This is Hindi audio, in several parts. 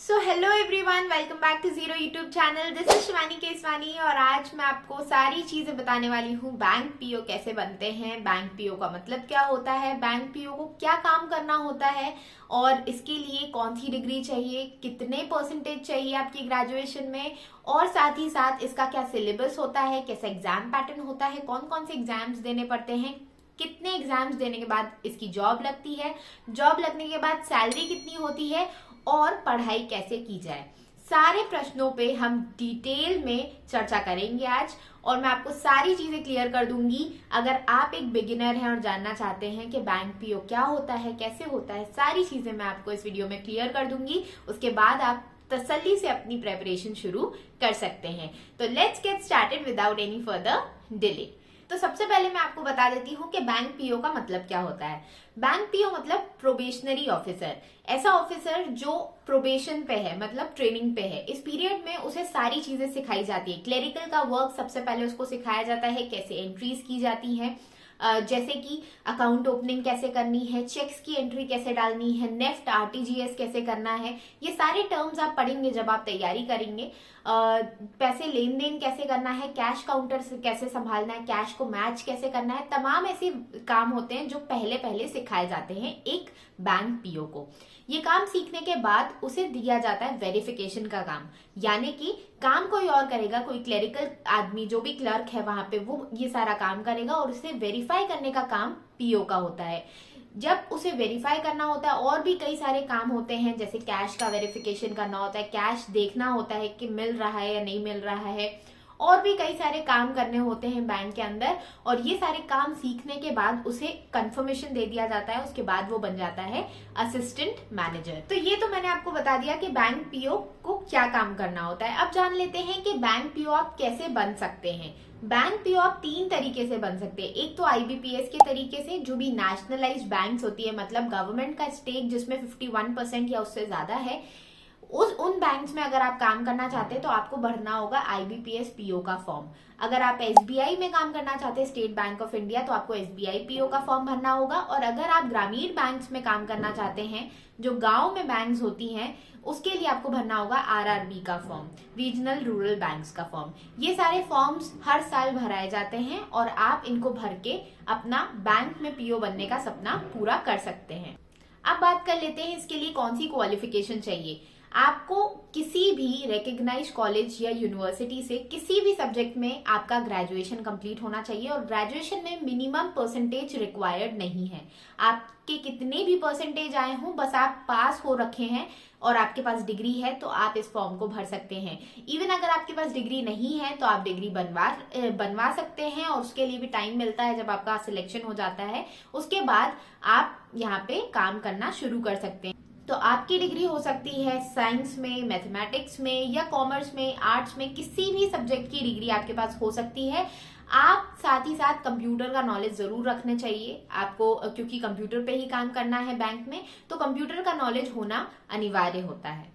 So hello everyone, welcome back to zero YouTube channel. This is Shivani Keswani और आज मैं आपको सारी चीजें बताने वाली हूँ। बैंक पीओ कैसे बनते हैं, बैंक पीओ का मतलब क्या होता है, बैंक पीओ को क्या काम करना होता है और इसके लिए कौन सी डिग्री चाहिए, कितने परसेंटेज चाहिए आपकी ग्रेजुएशन में, और साथ ही साथ इसका क्या सिलेबस होता है, कैसा एग्जाम पैटर्न होता है, कौन कौन से एग्जाम्स देने पड़ते हैं, कितने एग्जाम्स देने के बाद इसकी जॉब लगती है, जॉब लगने के बाद सैलरी कितनी होती है और पढ़ाई कैसे की जाए। सारे प्रश्नों पे हम डिटेल में चर्चा करेंगे आज और मैं आपको सारी चीजें क्लियर कर दूंगी। अगर आप एक बिगिनर हैं और जानना चाहते हैं कि बैंक पीओ क्या होता है, कैसे होता है, सारी चीजें मैं आपको इस वीडियो में क्लियर कर दूंगी। उसके बाद आप तसल्ली से अपनी प्रेपरेशन शुरू कर सकते हैं। तो let's get started without any further delay. तो सबसे पहले मैं आपको बता देती हूँ कि बैंक पीओ का मतलब क्या होता है। बैंक पीओ मतलब प्रोबेशनरी ऑफिसर, ऐसा ऑफिसर जो प्रोबेशन पे है, मतलब ट्रेनिंग पे है। इस पीरियड में उसे सारी चीजें सिखाई जाती है। क्लेरिकल का वर्क सबसे पहले उसको सिखाया जाता है, कैसे एंट्रीज की जाती हैं, जैसे कि अकाउंट ओपनिंग कैसे करनी है, चेक्स की एंट्री कैसे डालनी है, नेफ्ट आरटीजीएस कैसे करना है। ये सारे टर्म्स आप पढ़ेंगे जब आप तैयारी करेंगे। पैसे लेन देन कैसे करना है, कैश काउंटर कैसे संभालना है, कैश को मैच कैसे करना है, तमाम ऐसे काम होते हैं जो पहले पहले सिखाए जाते हैं एक बैंक पीओ को। ये काम सीखने के बाद उसे दिया जाता है वेरिफिकेशन का काम, यानी कि काम कोई और करेगा, कोई क्लेरिकल आदमी जो भी क्लर्क है वहां पे वो ये सारा काम करेगा और उसे वेरीफाई करने का काम पीओ का होता है। जब उसे वेरीफाई करना होता है और भी कई सारे काम होते हैं, जैसे कैश का वेरिफिकेशन करना होता है, कैश देखना होता है कि मिल रहा है या नहीं मिल रहा है, और भी कई सारे काम करने होते हैं बैंक के अंदर। और ये सारे काम सीखने के बाद उसे कंफर्मेशन दे दिया जाता है, उसके बाद वो बन जाता है असिस्टेंट मैनेजर। तो ये तो मैंने आपको बता दिया कि बैंक पीओ को क्या काम करना होता है। अब जान लेते हैं कि बैंक पीओ आप कैसे बन सकते हैं। बैंक पीओ आप 3 तरीके से बन सकते हैं। एक तो आईबीपीएस के तरीके से, जो भी नेशनलाइज्ड बैंक्स होती है, मतलब गवर्नमेंट का स्टेक जिसमें 51% या उससे ज्यादा है, उन बैंक्स में अगर आप काम करना चाहते हैं तो आपको भरना होगा आईबीपीएस पीओ का फॉर्म। अगर आप एसबीआई में काम करना चाहते हैं, स्टेट बैंक ऑफ इंडिया, तो आपको एसबीआई पीओ का फॉर्म भरना होगा। और अगर आप ग्रामीण बैंक्स में काम करना चाहते हैं, जो गांव में बैंक्स होती हैं, उसके लिए आपको भरना होगा आरआरबी का फॉर्म, रीजनल रूरल बैंक्स का फॉर्म। ये सारे फॉर्म्स हर साल भराए जाते हैं और आप इनको भर के अपना बैंक में पीओ बनने का सपना पूरा कर सकते हैं। अब बात कर लेते हैं इसके लिए कौन सी क्वालिफिकेशन चाहिए। आपको किसी भी रिकग्नाइज्ड कॉलेज या यूनिवर्सिटी से किसी भी सब्जेक्ट में आपका ग्रेजुएशन कंप्लीट होना चाहिए और ग्रेजुएशन में मिनिमम परसेंटेज रिक्वायर्ड नहीं है। आपके कितने भी परसेंटेज आए हों, बस आप पास हो रखे हैं और आपके पास डिग्री है तो आप इस फॉर्म को भर सकते हैं। इवन अगर आपके पास डिग्री नहीं है तो आप डिग्री बनवा सकते हैं और उसके लिए भी टाइम मिलता है। जब आपका सिलेक्शन हो जाता है उसके बाद आप यहाँ पे काम करना शुरू कर सकते हैं। तो आपकी डिग्री हो सकती है साइंस में, मैथमेटिक्स में या कॉमर्स में, आर्ट्स में, किसी भी सब्जेक्ट की डिग्री आपके पास हो सकती है। आप साथ ही साथ कंप्यूटर का नॉलेज जरूर रखना चाहिए आपको, क्योंकि कंप्यूटर पे ही काम करना है बैंक में, तो कंप्यूटर का नॉलेज होना अनिवार्य होता है।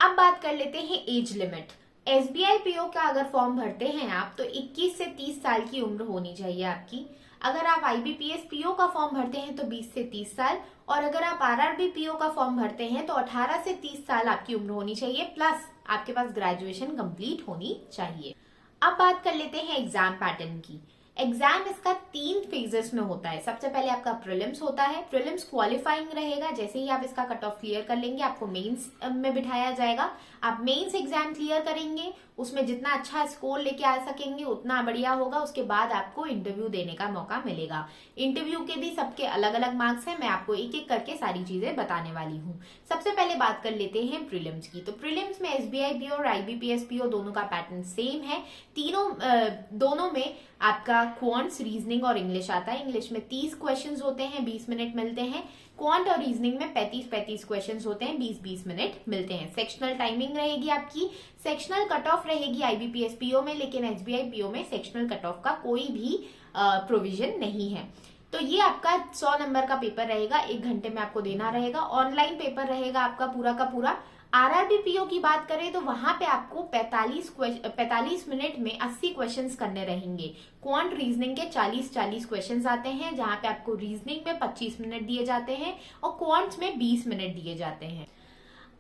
अब बात कर लेते हैं एज लिमिट। एसबीआई पीओ का अगर फॉर्म भरते हैं आप तो 21 से 30 साल की उम्र होनी चाहिए आपकी। अगर आप आईबीपीएस पीओ का फॉर्म भरते हैं तो 20 से 30 साल, और अगर आप आरआरबी पीओ का फॉर्म भरते हैं तो 18 से 30 साल आपकी उम्र होनी चाहिए, प्लस आपके पास ग्रेजुएशन कंप्लीट होनी चाहिए। अब बात कर लेते हैं एग्जाम पैटर्न की। एग्जाम इसका 3 फेजेस में होता है। सबसे पहले आपका प्रीलिम्स होता है। प्रीलिम्स क्वालिफाइंग रहेगा, जैसे ही आप इसका कट ऑफ क्लियर कर लेंगे आपको मेंस में बिठाया जाएगा। आप मेंस एग्जाम क्लियर करेंगे, उसमें जितना अच्छा स्कोर लेके आ सकेंगे उतना बढ़िया होगा। उसके बाद आपको इंटरव्यू देने का मौका मिलेगा। इंटरव्यू के भी सबके अलग अलग मार्क्स हैं, मैं आपको एक एक करके सारी चीजें बताने वाली हूँ। सबसे पहले बात कर लेते हैं प्रीलिम्स की। तो प्रीलिम्स में एसबीआई पीओ और आईबीपीएस पीओ दोनों का पैटर्न सेम है। दोनों में आपका क्वांट्स, रीजनिंग और इंग्लिश आता है। इंग्लिश में 30 क्वेश्चंस होते हैं, 20 मिनट मिलते हैं। क्वांट और रीजनिंग में 35 क्वेश्चंस होते हैं, 20 मिनट मिलते हैं। सेक्शनल टाइमिंग रहेगी आपकी। सेक्शनल कट ऑफ रहेगी आईबीपीएस पीओ में, लेकिन एसबीआई पीओ में सेक्शनल कट ऑफ का कोई भी प्रोविजन नहीं है। तो ये आपका 100 नंबर का पेपर रहेगा, 1 घंटे में आपको देना रहेगा। ऑनलाइन पेपर रहेगा आपका पूरा का पूरा। आरआरबी पीओ की बात करें तो वहां पे आपको 45 मिनट में 80 क्वेश्चंस करने रहेंगे। क्वांट रीजनिंग के 40 क्वेश्चंस आते हैं, जहां पे आपको रीजनिंग में 25 मिनट दिए जाते हैं और क्वांट्स में 20 मिनट दिए जाते हैं।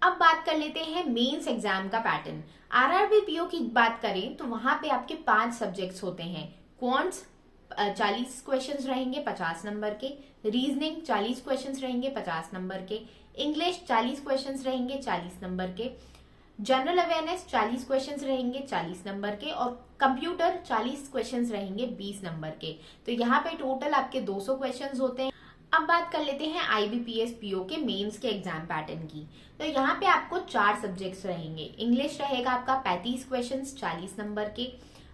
अब बात कर लेते हैं मेंस एग्जाम का पैटर्न। आरआरबी पीओ की बात करें तो वहां पे आपके 5 सब्जेक्ट्स होते हैं। क्वांट्स 40 क्वेश्चंस रहेंगे 50 नंबर के, रीजनिंग 40 क्वेश्चंस रहेंगे 50 नंबर के, इंग्लिश 40 क्वेश्चंस रहेंगे 40 नंबर के, जनरल अवेयरनेस 40 क्वेश्चंस रहेंगे 40 नंबर के, और कंप्यूटर 40 क्वेश्चंस रहेंगे 20 नंबर के। तो यहाँ पे टोटल आपके 200 क्वेश्चंस होते हैं। अब बात कर लेते हैं आईबीपीएस पीओ के मेंस के एग्जाम पैटर्न की। तो यहाँ पे आपको 4 सब्जेक्ट्स रहेंगे। इंग्लिश रहेगा आपका 35 क्वेश्चंस 40 नंबर के,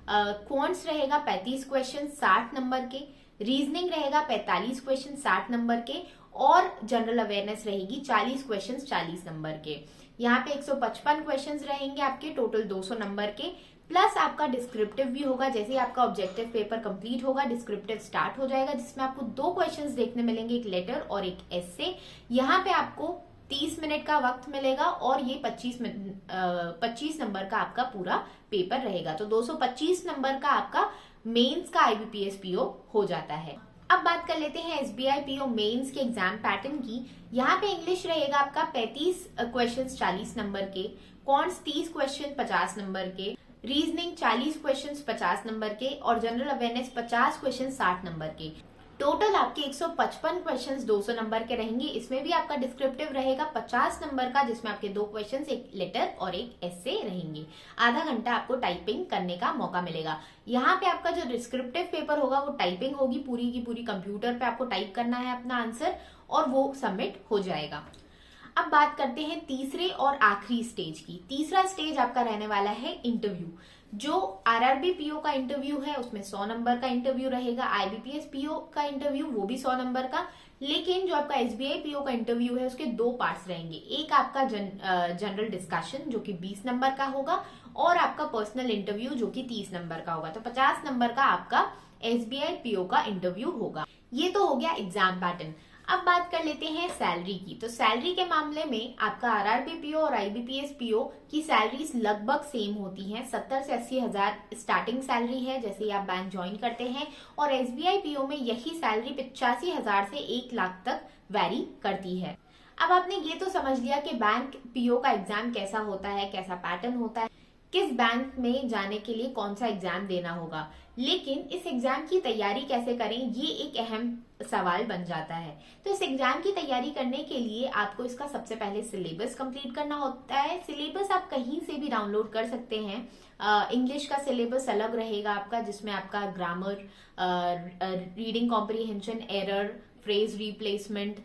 क्वांट्स रहेगा 35 क्वेश्चन 60 नंबर के, रीजनिंग रहेगा 45 क्वेश्चन 60 नंबर के, और जनरल अवेयरनेस रहेगी 40 क्वेश्चन 40 नंबर के। यहाँ पे 155 क्वेश्चंस रहेंगे आपके, टोटल 200 नंबर के, प्लस आपका डिस्क्रिप्टिव भी होगा। जैसे ही आपका ऑब्जेक्टिव पेपर कंप्लीट होगा, डिस्क्रिप्टिव स्टार्ट हो जाएगा, जिसमें आपको 2 क्वेश्चंस देखने मिलेंगे, एक लेटर और एक एस्से। यहाँ पे आपको 30 मिनट का वक्त मिलेगा और ये 25 नंबर का आपका पूरा पेपर रहेगा। तो 225 नंबर का आपका मेंस का आईबीपीएस पीओ हो जाता है। अब बात कर लेते हैं एसबीआई पीओ मेंस के एग्जाम पैटर्न की। यहाँ पे इंग्लिश रहेगा आपका 35 क्वेश्चंस 40 नंबर के, क्वांट्स 30 क्वेश्चन 50 नंबर के, रीजनिंग 40 क्वेश्चंस 50 नंबर के, और जनरल अवेयरनेस 50 क्वेश्चन 60 नंबर के। टोटल आपके 155 क्वेश्चंस 200 नंबर के रहेंगे। इसमें भी आपका डिस्क्रिप्टिव रहेगा 50 नंबर का, जिसमें आपके 2 क्वेश्चंस, एक लेटर और एक एस्से रहेंगे। आधा घंटा आपको टाइपिंग करने का मौका मिलेगा। यहाँ पे आपका जो डिस्क्रिप्टिव पेपर होगा वो टाइपिंग होगी, पूरी की पूरी कंप्यूटर पे आपको टाइप करना है अपना आंसर और वो सबमिट हो जाएगा। अब बात करते हैं तीसरे और आखिरी स्टेज की। तीसरा स्टेज आपका रहने वाला है इंटरव्यू। जो आरआरबी पीओ का इंटरव्यू है उसमें 100 नंबर का इंटरव्यू रहेगा। आईबीपीएस पीओ का इंटरव्यू वो भी 100 नंबर का, लेकिन जो आपका एसबीआई पीओ का इंटरव्यू है उसके 2 पार्ट्स रहेंगे। एक आपका जनरल डिस्कशन जो कि 20 नंबर का होगा, और आपका पर्सनल इंटरव्यू जो कि 30 नंबर का होगा। तो 50 नंबर का आपका एसबीआई पीओ का इंटरव्यू होगा। ये तो हो गया एग्जाम पैटर्न। अब बात कर लेते हैं सैलरी की। तो सैलरी के मामले में आपका आरआरबी पीओ और आईबीपीएस पीओ की सैलरीज लगभग सेम होती हैं। 70 से 80 हजार स्टार्टिंग सैलरी है जैसे ही आप बैंक ज्वाइन करते हैं, और एसबीआई पीओ में यही सैलरी 85,000 से 1 लाख तक वैरी करती है। अब आपने ये तो समझ लिया कि बैंक पीओ का एग्जाम कैसा होता है, कैसा पैटर्न होता है, किस बैंक में जाने के लिए कौन सा एग्जाम देना होगा, लेकिन इस एग्जाम की तैयारी कैसे करें ये एक अहम सवाल बन जाता है। तो इस एग्जाम की तैयारी करने के लिए आपको इसका सबसे पहले सिलेबस कंप्लीट करना होता है। सिलेबस आप कहीं से भी डाउनलोड कर सकते हैं। इंग्लिश का सिलेबस अलग रहेगा आपका, जिसमें आपका grammar, reading comprehension, error, phrase replacement,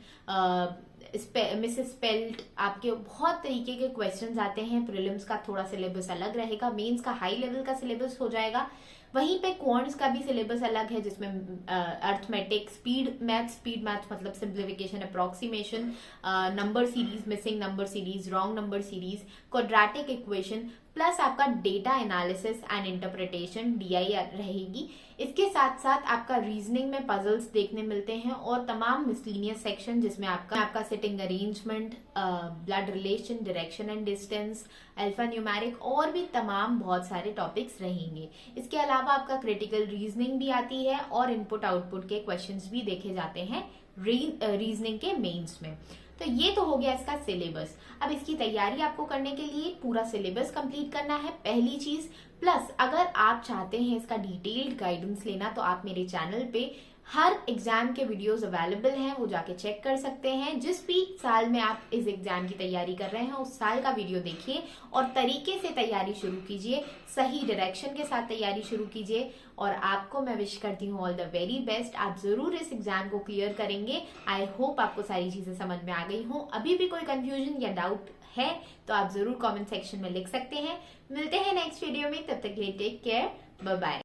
miss spelled, आपके बहुत तरीके के क्वेश्चंस आते हैं। प्रीलिम्स का थोड़ा सिलेबस अलग रहेगा, मेंस का हाई लेवल का सिलेबस हो जाएगा। वहीं पे क्वांट्स का भी सिलेबस अलग है, जिसमें अर्थमेटिक, स्पीड मैथ्स मतलब simplification, approximation, number series, missing number series, wrong number series, quadratic equation, plus आपका data analysis and interpretation DI रहेगी। इसके साथ साथ आपका रीजनिंग में पजल्स देखने मिलते हैं और तमाम मिसलीनियस सेक्शन, जिसमें आपका sitting arrangement, blood relation, direction and distance, alpha numeric और भी तमाम बहुत सारे टॉपिक्स रहेंगे। इसके अलावा आपका क्रिटिकल रीजनिंग भी आती है और इनपुट आउटपुट के क्वेश्चंस भी देखे जाते हैं रीजनिंग के मेंस में। तो ये तो हो गया इसका सिलेबस। अब इसकी तैयारी आपको करने के लिए पूरा सिलेबस कंप्लीट करना है, पहली चीज। प्लस अगर आप चाहते हैं इसका डिटेल्ड गाइडेंस लेना तो आप मेरे चैनल पे हर एग्जाम के वीडियोस अवेलेबल हैं, वो जाके चेक कर सकते हैं। जिस भी साल में आप इस एग्जाम की तैयारी कर रहे हैं उस साल का वीडियो देखिए और तरीके से तैयारी शुरू कीजिए, सही डायरेक्शन के साथ तैयारी शुरू कीजिए। और आपको मैं विश करती हूँ ऑल द वेरी बेस्ट। आप जरूर इस एग्जाम को क्लियर करेंगे। आई होप आपको सारी चीजें समझ में आ गई हों। अभी भी कोई कंफ्यूजन या डाउट है तो आप जरूर कमेंट सेक्शन में लिख सकते हैं। मिलते हैं नेक्स्ट वीडियो में, तब तक के लिए टेक केयर, बाय बाय।